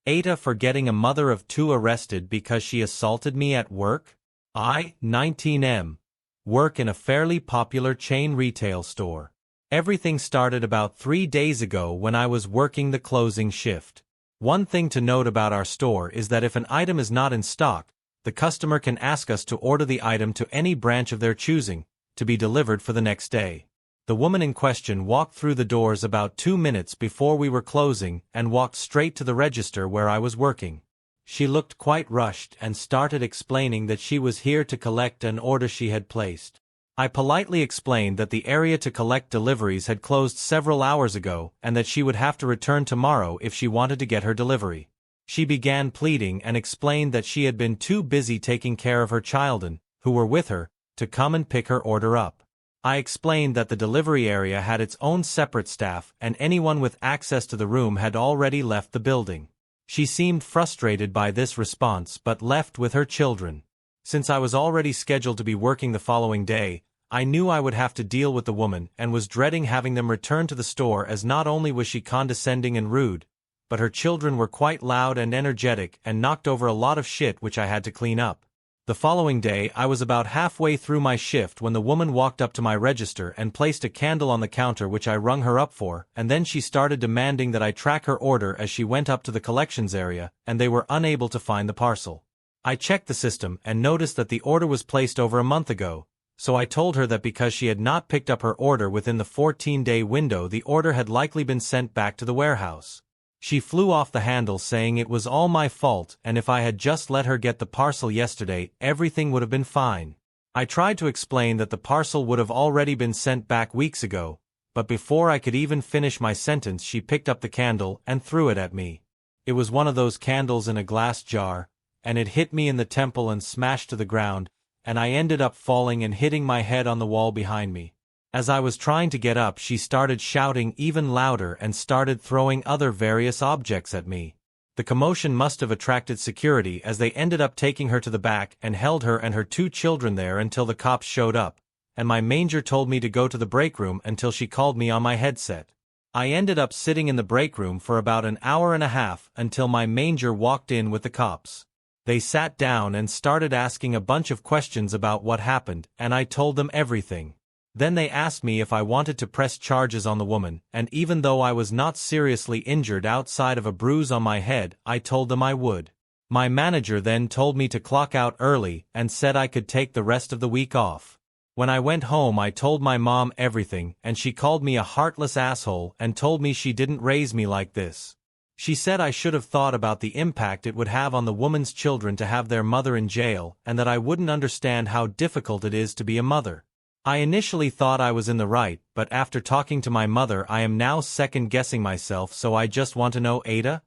Aitah for getting a mother of two arrested because she assaulted me at work? I, 19M. Work in a fairly popular chain retail store. Everything started about 3 days ago when I was working the closing shift. One thing to note about our store is that if an item is not in stock, the customer can ask us to order the item to any branch of their choosing, to be delivered for the next day. The woman in question walked through the doors about 2 minutes before we were closing and walked straight to the register where I was working. She looked quite rushed and started explaining that she was here to collect an order she had placed. I politely explained that the area to collect deliveries had closed several hours ago and that she would have to return tomorrow if she wanted to get her delivery. She began pleading and explained that she had been too busy taking care of her children, who were with her, to come and pick her order up. I explained that the delivery area had its own separate staff and anyone with access to the room had already left the building. She seemed frustrated by this response but left with her children. Since I was already scheduled to be working the following day, I knew I would have to deal with the woman and was dreading having them return to the store, as not only was she condescending and rude, but her children were quite loud and energetic and knocked over a lot of shit which I had to clean up. The following day I was about halfway through my shift when the woman walked up to my register and placed a candle on the counter, which I rung her up for, and then she started demanding that I track her order as she went up to the collections area, and they were unable to find the parcel. I checked the system and noticed that the order was placed over a month ago, so I told her that because she had not picked up her order within the 14-day window, the order had likely been sent back to the warehouse. She flew off the handle saying it was all my fault and if I had just let her get the parcel yesterday, everything would have been fine. I tried to explain that the parcel would have already been sent back weeks ago, but before I could even finish my sentence she picked up the candle and threw it at me. It was one of those candles in a glass jar, and it hit me in the temple and smashed to the ground, and I ended up falling and hitting my head on the wall behind me. As I was trying to get up, she started shouting even louder and started throwing other various objects at me. The commotion must have attracted security, as they ended up taking her to the back and held her and her 2 children there until the cops showed up, and my manager told me to go to the break room until she called me on my headset. I ended up sitting in the break room for about an hour and a half until my manager walked in with the cops. They sat down and started asking a bunch of questions about what happened, and I told them everything. Then they asked me if I wanted to press charges on the woman, and even though I was not seriously injured outside of a bruise on my head, I told them I would. My manager then told me to clock out early and said I could take the rest of the week off. When I went home I told my mom everything, and she called me a heartless asshole and told me she didn't raise me like this. She said I should have thought about the impact it would have on the woman's children to have their mother in jail, and that I wouldn't understand how difficult it is to be a mother. I initially thought I was in the right, but after talking to my mother I am now second-guessing myself, so I just want to know, Aitah,